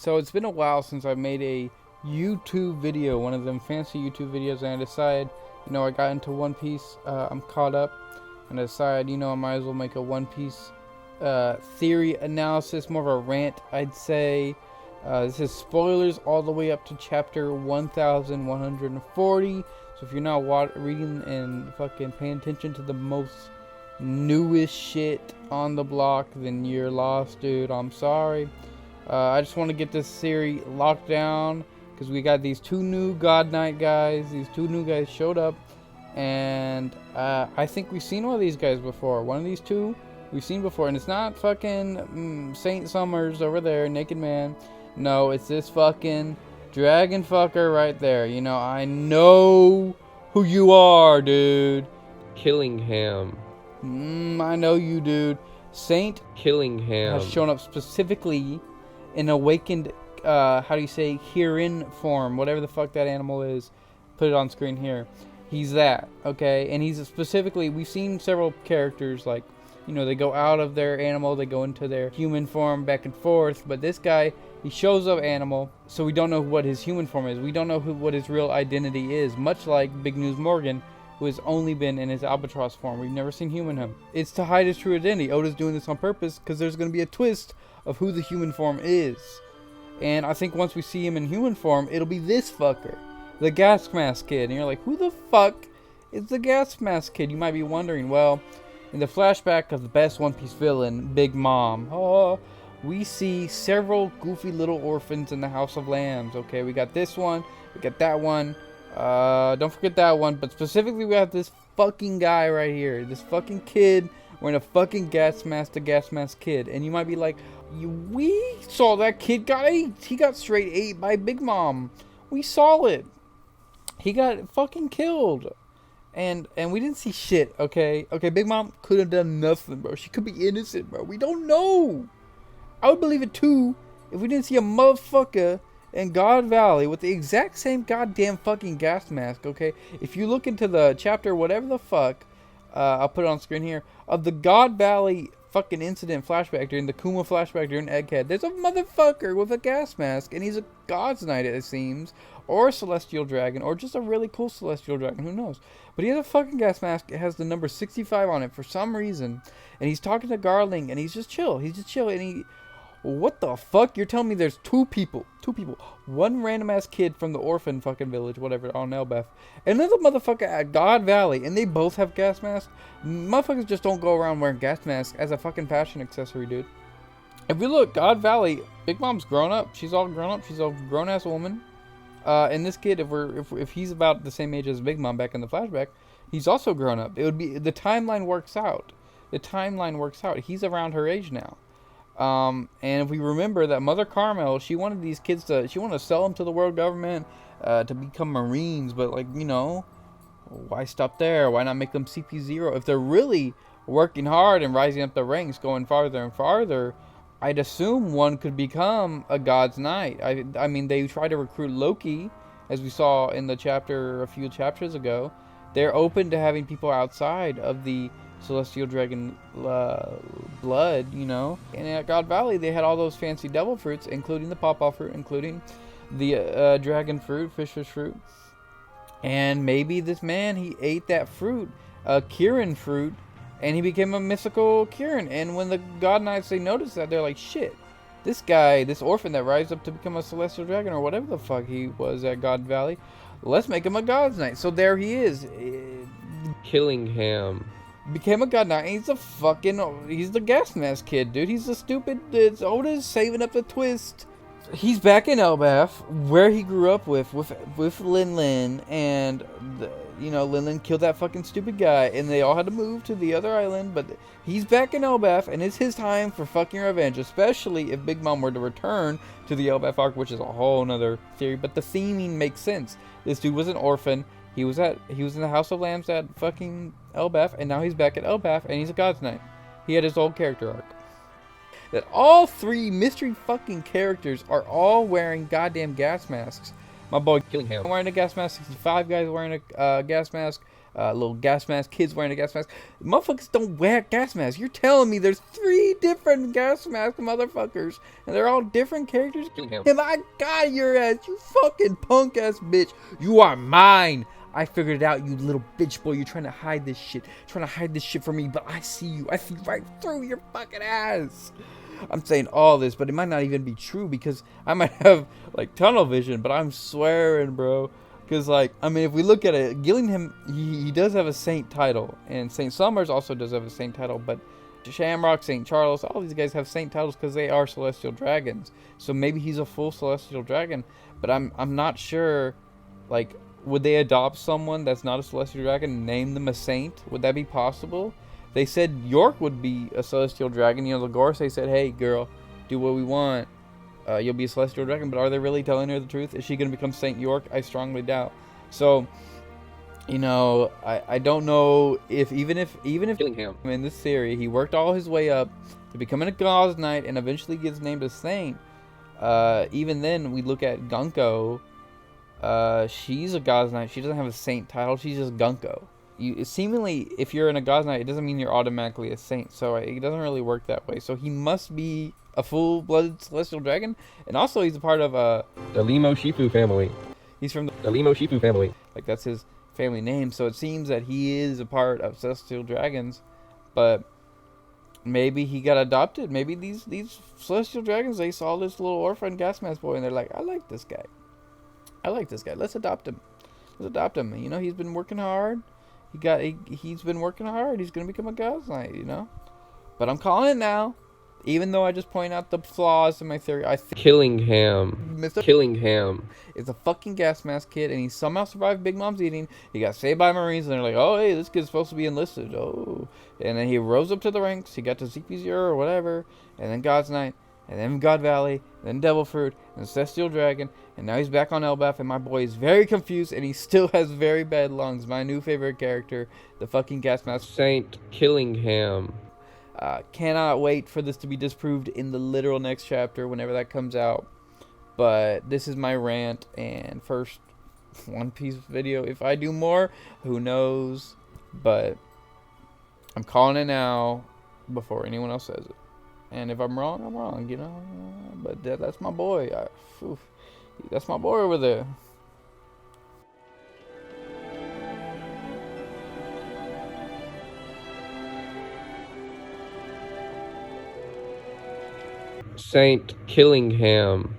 So it's been a while since I made a YouTube video, one of them fancy YouTube videos, and I decided, I got into One Piece. I'm caught up, and I decided, I might as well make a One Piece theory analysis, more of a rant, I'd say. This is spoilers all the way up to chapter 1140. So if you're not reading and fucking paying attention to the most newest shit on the block, then you're lost, dude. I'm sorry. I just want to get this series locked down because we got these two new God Knight guys. These two new guys showed up, and I think we've seen one of these guys before. One of these two we've seen before, and it's not fucking Saint Summers over there, Naked Man. No, it's this fucking dragon fucker right there. I know who you are, dude. Killingham. I know you, dude. Saint Killingham has shown up specifically in awakened, herein form, whatever the fuck that animal is. Put it on screen here. He's that, okay? And he's specifically, we've seen several characters, like, they go out of their animal, they go into their human form, back and forth. But this guy, he shows up animal, so we don't know what his human form is. We don't know what his real identity is, much like Big News Morgan, who has only been in his albatross form. We've never seen human him. It's to hide his true identity. Oda's doing this on purpose because there's going to be a twist of who the human form is. And I think once we see him in human form, it'll be this fucker, the gas mask kid. And you're like, who the fuck is the gas mask kid? You might be wondering. Well, in the flashback of the best One Piece villain, Big Mom, we see several goofy little orphans in the House of Lambs. Okay, we got this one, we got that one. Don't forget that one, but specifically we have this fucking guy right here, this fucking kid wearing a fucking gas mask, the gas mask kid. And you might be like, we saw that kid got ate. He got straight ate by Big Mom. We saw it. He got fucking killed. And we didn't see shit, okay? Okay, Big Mom could have done nothing, bro. She could be innocent, bro. We don't know. I would believe it too if we didn't see a motherfucker in God Valley with the exact same goddamn fucking gas mask, okay? If you look into the chapter, whatever the fuck, I'll put it on screen here, of the God Valley fucking incident flashback during the Kuma flashback during Egghead, there's a motherfucker with a gas mask, and he's a God's Knight, it seems, or a Celestial Dragon, or just a really cool Celestial Dragon, who knows? But he has a fucking gas mask, it has the number 65 on it for some reason, and he's talking to Garling, and he's just chill, and he... What the fuck? You're telling me there's two people. One random ass kid from the orphan fucking village, whatever, on Elbaf. And another motherfucker at God Valley. And they both have gas masks. Motherfuckers just don't go around wearing gas masks as a fucking fashion accessory, dude. If you look, God Valley, Big Mom's grown up. She's all grown up. She's a grown ass woman. And this kid, if he's about the same age as Big Mom back in the flashback, he's also grown up. It would be, the timeline works out. He's around her age now. And if we remember that Mother Carmel, she wanted these kids to sell them to the world government, to become Marines, but why stop there? Why not make them CP0? If they're really working hard and rising up the ranks, going farther and farther, I'd assume one could become a God's Knight. I mean, they tried to recruit Loki, as we saw in the chapter a few chapters ago. They're open to having people outside of the Celestial Dragon blood, And at God Valley, they had all those fancy devil fruits, including the pawpaw fruit, including the dragon fruit, fishfish fruit. And maybe this man, he ate that fruit, Kirin fruit, and he became a mystical Kirin. And when the God Knights, they noticed that, they're like, shit, this guy, this orphan that rises up to become a Celestial Dragon, or whatever the fuck he was at God Valley, let's make him a God's Knight. So there he is. Killingham became a God Knight. He's the gas mask kid, dude. He's the stupid. Oda's saving up the twist. He's back in Elbaf, where he grew up with Lin Lin, and Lin Lin killed that fucking stupid guy, and they all had to move to the other island. But he's back in Elbaf, and it's his time for fucking revenge, especially if Big Mom were to return to the Elbaf arc, which is a whole nother theory. But the theming makes sense. This dude was an orphan. He was in the House of Lambs at fucking Elbaf, and now he's back at Elbaf, and he's a God's Knight. He had his old character arc. That all three mystery fucking characters are all wearing goddamn gas masks. My boy Killingham wearing a gas mask, 65 guys wearing a gas mask, little gas mask. Kids wearing a gas mask. Motherfuckers don't wear gas masks. You're telling me there's 3 different gas mask motherfuckers, and they're all different characters? Him, I got your ass, you fucking punk ass bitch. You are mine. I figured it out, you little bitch boy. You're trying to hide this shit. Trying to hide this shit from me, but I see you. I see right through your fucking ass. I'm saying all this, but it might not even be true because I might have, like, tunnel vision, but I'm swearing, bro. Because, like, I mean, if we look at it, Gillingham, he does have a saint title. And St. Summers also does have a saint title. But Shamrock, St. Charles, all these guys have saint titles because they are celestial dragons. So maybe he's a full celestial dragon. But I'm not sure, like, would they adopt someone that's not a celestial dragon and name them a saint? Would that be possible? They said York would be a celestial dragon. You know, Lagorce said, hey, girl, do what we want. You'll be a celestial dragon. But are they really telling her the truth? Is she going to become Saint York? I strongly doubt. So, you know, I don't know if even if Gillingham. in this theory he worked all his way up to becoming a Gauze Knight and eventually gets named a saint. Even then, we look at Gunko. She's a Gauze Knight. She doesn't have a saint title. She's just Gunko. Seemingly, if you're in a Gauze Knight, it doesn't mean you're automatically a saint. So it doesn't really work that way. So he must be a full-blooded celestial dragon, and also he's a part of the Limo Shifu family. He's from the Limo Shifu family. Like, that's his family name. So it seems that he is a part of celestial dragons, but maybe he got adopted. Maybe these celestial dragons, they saw this little orphan gas mask boy, and they're like, I like this guy. Let's adopt him. You know, he's been working hard. He's been working hard. He's gonna become a Gauze Knight, you know. But I'm calling it now. Even though I just point out the flaws in my theory, I think Killingham is a fucking gas mask kid, and he somehow survived Big Mom's eating. He got saved by Marines, and they're like, oh, hey, this kid's supposed to be enlisted. Oh. And then he rose up to the ranks. He got to CP0 or whatever, and then Gauze Knight, and then God Valley, and then Devil Fruit, and Celestial Dragon, and now he's back on Elbaf, and my boy is very confused, and he still has very bad lungs. My new favorite character, the fucking gas mask. Saint Killingham. Cannot wait for this to be disproved in the literal next chapter whenever that comes out. But this is my rant and first One Piece video. If I do more, who knows? But I'm calling it now before anyone else says it. And if I'm wrong, I'm wrong, you know. But that's my boy. That's my boy over there. Saint Killingham.